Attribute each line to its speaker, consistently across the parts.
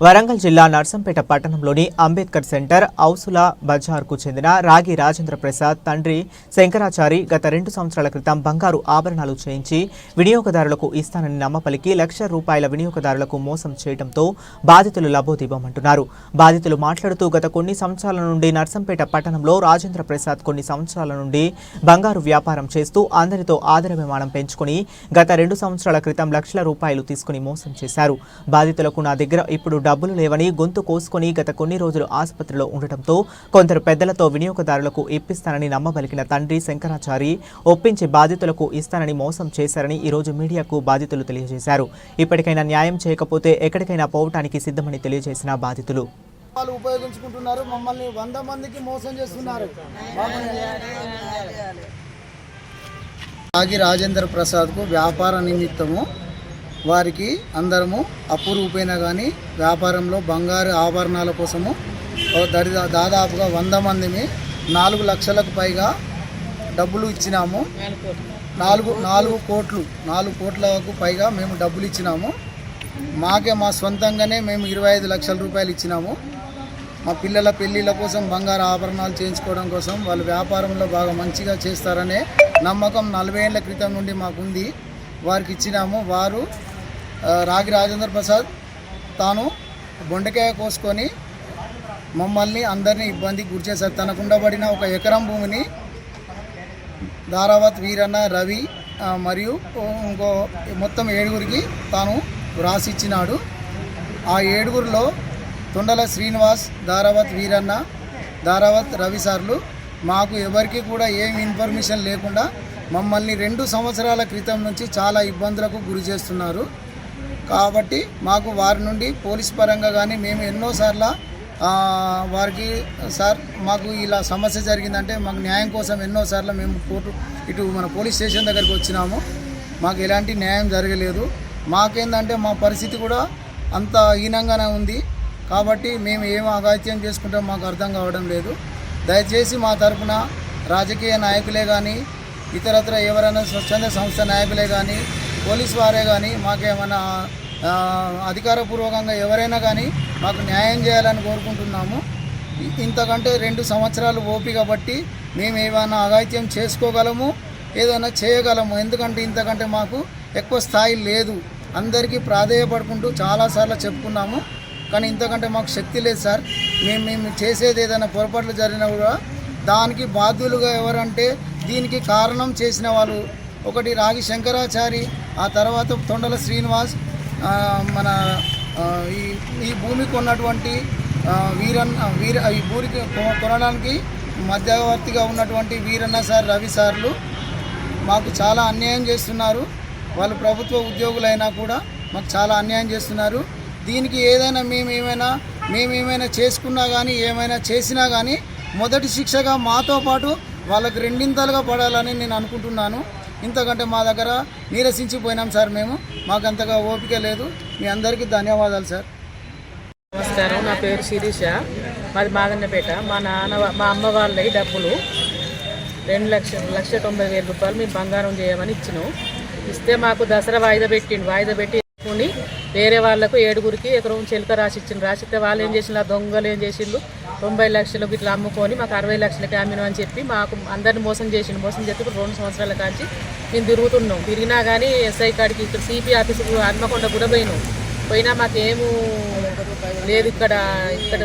Speaker 1: వరంగల్ జిల్లా నర్సంపేట పట్టణంలోని అంబేద్కర్ సెంటర్ ఔసుల బజార్కు చెందిన రాగి రాజేంద్ర ప్రసాద్ తండ్రి శంకరాచారి గత 2 సంవత్సరాల క్రితం బంగారు ఆభరణాలు చేయించి వినియోగదారులకు ఇస్తానని నమ్మపలికి ₹1,00,000 వినియోగదారులకు మోసం చేయడంతో బాధితులు లబోదిబోమంటున్నారు. బాధితులు మాట్లాడుతూ గత కొన్ని సంవత్సరాల నుండి నర్సంపేట పట్టణంలో రాజేంద్ర ప్రసాద్ కొన్ని సంవత్సరాల నుండి బంగారు వ్యాపారం చేస్తూ అందరితో ఆదరాభిమానం పెంచుకుని గత 2 సంవత్సరాల క్రితం ₹1,00,000 తీసుకుని మోసం చేశారు. బాధితులకు నా దగ్గర ఇప్పుడు డబ్బులు లేవని గొంతు కోసుకొని గత కొన్ని రోజులు ఆసుపత్రిలో ఉండటంతో కొందరు పెద్దలతో వినియోగదారులకు ఇప్పిస్తానని నమ్మబలికిన తండ్రి శంకరాచారి ఒప్పించి బాధితులకు ఇస్తానని మోసం చేశారని ఈ రోజు మీడియాకు బాధితులు తెలియజేశారు. ఇప్పటికైనా న్యాయం చేయకపోతే ఎక్కడికైనా పోవటానికి సిద్ధమని తెలియజేసిన బాధితులు
Speaker 2: ఉపయోగించుకుంటున్నారు. మమ్మల్ని 100 మందికి మోసం చేస్తున్నారు. రాగి రాజేంద్ర ప్రసాద్కు వ్యాపార నిమిత్తము వారికి అందరము అప్పు రూపేనా కానీ వ్యాపారంలో బంగారు ఆభరణాల కోసము దాదాపుగా 100 మందిని 4 లక్షలకు పైగా డబ్బులు ఇచ్చినాము. 4 కోట్లకు పైగా మేము డబ్బులు ఇచ్చినాము. మా సొంతంగానే మేము 25 లక్షల రూపాయలు ఇచ్చినాము. మా పిల్లల పెళ్ళిళ్ళ కోసం బంగారు ఆభరణాలు చేయించుకోవడం కోసం వాళ్ళు వ్యాపారంలో బాగా మంచిగా చేస్తారనే నమ్మకం 40 ఏళ్ల క్రితం నుండి మాకుంది. వారికి ఇచ్చినాము. వారు రాగి రాజేంద్ర ప్రసాద్ తాను బొండకాయ కోసుకొని మమ్మల్ని అందరినీ ఇబ్బందికి గురిచేశారు. తనకు ఉండబడిన 1 ఎకరం భూమిని దారావత్ వీరన్న, రవి మరియు ఇంకో మొత్తం 7గురికి తాను రాసిచ్చినాడు. ఆ 7గురిలో తొండల శ్రీనివాస్, దారావత్ వీరన్న, దారావత్ రవి సార్లు మాకు ఎవరికి కూడా ఏమి ఇన్ఫర్మేషన్ లేకుండా మమ్మల్ని 2 సంవత్సరాల క్రితం నుంచి చాలా ఇబ్బందులకు గురి చేస్తున్నారు. కాబట్టి మాకు వారి నుండి పోలీస్ పరంగా కానీ మేము ఎన్నోసార్లు వారికి సార్ మాకు ఇలా సమస్య జరిగిందంటే మాకు న్యాయం కోసం ఎన్నోసార్లు మేము ఇటు మన పోలీస్ స్టేషన్ దగ్గరికి వచ్చినాము. మాకు ఎలాంటి న్యాయం జరగలేదు. మాకేందంటే మా పరిస్థితి కూడా అంత హీనంగానే ఉంది. కాబట్టి మేము ఏం అఘాయిత్యం చేసుకుంటాం మాకు అర్థం కావడం లేదు. దయచేసి మా తరఫున రాజకీయ నాయకులే కానీ ఇతరత్ర ఎవరైనా స్వచ్ఛంద సంస్థ నాయకులే కానీ పోలీసు వారే కానీ మాకేమైనా అధికారపూర్వకంగా ఎవరైనా కానీ మాకు న్యాయం చేయాలని కోరుకుంటున్నాము. ఇంతకంటే 2 సంవత్సరాలు ఓపిక బట్టి మేము ఏమైనా అఘాయిత్యం చేసుకోగలము, ఏదైనా చేయగలము. ఎందుకంటే ఇంతకంటే మాకు ఎక్కువ స్థాయి లేదు. అందరికీ ప్రాధేయపడుకుంటూ చాలాసార్లు చెప్పుకున్నాము. కానీ ఇంతకంటే మాకు శక్తి లేదు సార్. మేము చేసేది ఏదైనా పొరపాట్లు జరిగినా కూడా దానికి బాధ్యులుగా ఎవరంటే దీనికి కారణం చేసిన వాళ్ళు ఒకటి రాగి శంకరాచారి, ఆ తర్వాత తొండల శ్రీనివాస్, మన ఈ భూమి కొన్నటువంటి ఈ భూమికి కొనడానికి మధ్యవర్తిగా ఉన్నటువంటి వీరన్న సార్, రవి సార్లు మాకు చాలా అన్యాయం చేస్తున్నారు. వాళ్ళు ప్రభుత్వ ఉద్యోగులైనా కూడా మాకు చాలా అన్యాయం చేస్తున్నారు. దీనికి ఏదైనా మేమేమైనా చేసుకున్నా కానీ ఏమైనా చేసినా కానీ మొదటి శిక్షగా మాతో పాటు వాళ్ళకి 2 పడాలని నేను అనుకుంటున్నాను. ఇంతకంటే మా దగ్గర నీరసించిపోయినాం సార్. మాకంతగా ఓపిక లేదు. మీ అందరికీ ధన్యవాదాలు సార్.
Speaker 3: నమస్కారం. నా పేరు శిరీష, మాది మాగన్నపేట. మా అమ్మ వాళ్ళ డబ్బులు 2,90,000 మేము బంగారం చేయమని ఇస్తే మాకు దసరా వాయిదా పెట్టి వేరే వాళ్ళకు 7గురికి ఎకరం చెలుక రాసిస్తే వాళ్ళు ఏం చేసిండ్రు, ఆ దొంగలు ఏం చేసిండ్రు, 90 లక్షలకు ఇట్లా అమ్ముకొని మాకు 60 లక్షలకి అమ్మినాం అని చెప్పి మాకు అందరిని మోసం చెప్పి ఇప్పుడు 2 సంవత్సరాల కాంచి మేము తిరిగినా కానీ ఎస్ఐ కాడికి ఇక్కడ సిపి ఆఫీసుకు హన్మకొండ కూడా పోయినా మాకేమూ లేదు. ఇక్కడ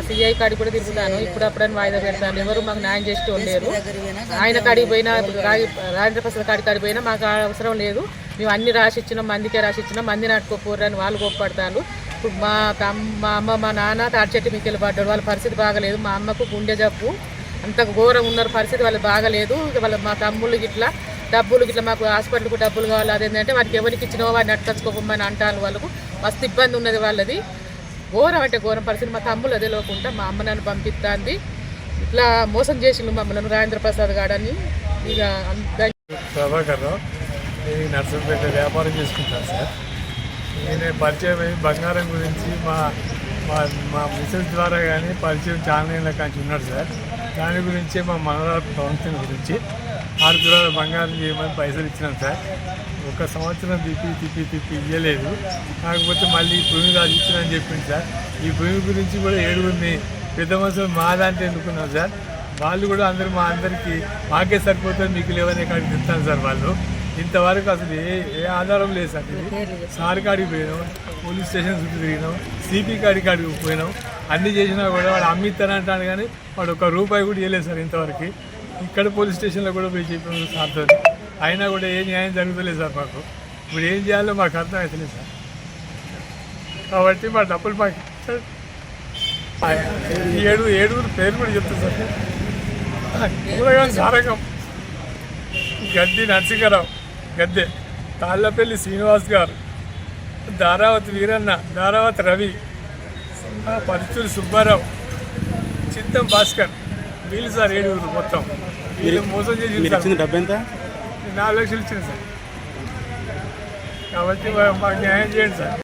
Speaker 3: సిఐ కాడికి కూడా తిరుగుతాను. ఇప్పుడప్పుడని వాయిదా పెడతాను. ఎవరు మాకు న్యాయం చేస్తూ లేరు. ఆయన కాడికి పోయినా రాజేంద్ర ప్రసాద్ కాడికి పోయినా మాకు అవసరం లేదు. మేము అన్ని రాసిచ్చినాం, మందికే రాసిచ్చినాం, మంది నాటుకోపోరని వాళ్ళు కోప్పడతాను. ఇప్పుడు మా అమ్మ మా నాన్న తాడిచెట్టు మిక్కెలు పడ్డాడు. వాళ్ళ పరిస్థితి బాగలేదు. మా అమ్మకు గుండె జబ్బు, అంత ఘోరం ఉన్నారు పరిస్థితి. వాళ్ళు బాగలేదు. మా తమ్ముళ్ళు డబ్బులు మాకు హాస్పిటల్కు డబ్బులు కావాలి. అదేంటంటే వారికి ఎవరికి ఇచ్చినో వాడిని అట్టుకొచ్చుకోమని అంటారు. వాళ్ళకు మస్తు ఇబ్బంది ఉన్నది వాళ్ళది. ఘోరం అంటే ఘోరం పరిస్థితి. మా తమ్ముళ్ళు అదే లోకుండా మా అమ్మ నన్ను పంపిస్తుంది. ఇట్లా మోసం చేసిండు మమ్మల్ని రాజేంద్ర ప్రసాద్ గాడని. ఇక
Speaker 4: ప్రభాకర్ నర్సంపేట వ్యాపారం చేసుకుంటాను సార్. నేను పరిచయం అయ్యి బంగారం గురించి మా మిసెస్ ద్వారా కానీ పరిచయం చాలా ఏళ్ళ కాంచి ఉన్నాడు సార్. దాని గురించి మా మనవరాలు ప్రవంశం గురించి 6 తులాల బంగారం చేయమని పైసలు ఇచ్చినాం సార్. 1 సంవత్సరం తిప్పి ఇవ్వలేదు. కాకపోతే మళ్ళీ ఈ భూమి రాజు ఇచ్చినని చెప్పింది సార్. ఈ భూమి గురించి కూడా 7 పెద్ద మనుషులు మా దాంట్లో ఎన్నుకున్నాం సార్. వాళ్ళు కూడా అందరికీ మాకే సరిపోతుంది, మీకు లేవనే కాడికి ఇస్తాను సార్. వాళ్ళు ఇంతవరకు అసలు ఏ ఆధారం లేదు సార్. సార్ కాడికి పోయినాం, పోలీస్ స్టేషన్ చుట్టూ తిరిగినాం, సిపి కాడికి పోయినాం. అన్నీ చేసినా కూడా వాడు అమ్మిస్తానంటాడు కానీ వాడు 1 రూపాయి కూడా ఇవ్వలేదు సార్ ఇంతవరకు. ఇక్కడ పోలీస్ స్టేషన్లో కూడా పోయి చెప్పినాం సార్తో, అయినా కూడా ఏ న్యాయం జరుగుతలేదు సార్. మాకు ఇప్పుడు ఏం చేయాలో మాకు అర్థం అవుతలేదు సార్. కాబట్టి మా డబ్బులు మాకు ఏడుగురు పేరు కూడా చెప్తాను సార్. కూరగాయలు సారకం, గద్ది నరసింహరావు, గద్దె తాళ్ళపల్లి శ్రీనివాస్ గారు, ధారావతి వీరన్న, ధారావతి రవి, పరుచూరి సుబ్బారావు, చిత్తం భాస్కర్, వీళ్ళు సార్ 7 మొత్తం. వీళ్ళు మోసం చేసి
Speaker 5: డబ్బు ఎంత?
Speaker 4: 4 లక్షలు ఇచ్చింది సార్. కాబట్టి మాకు న్యాయం చేయండి సార్.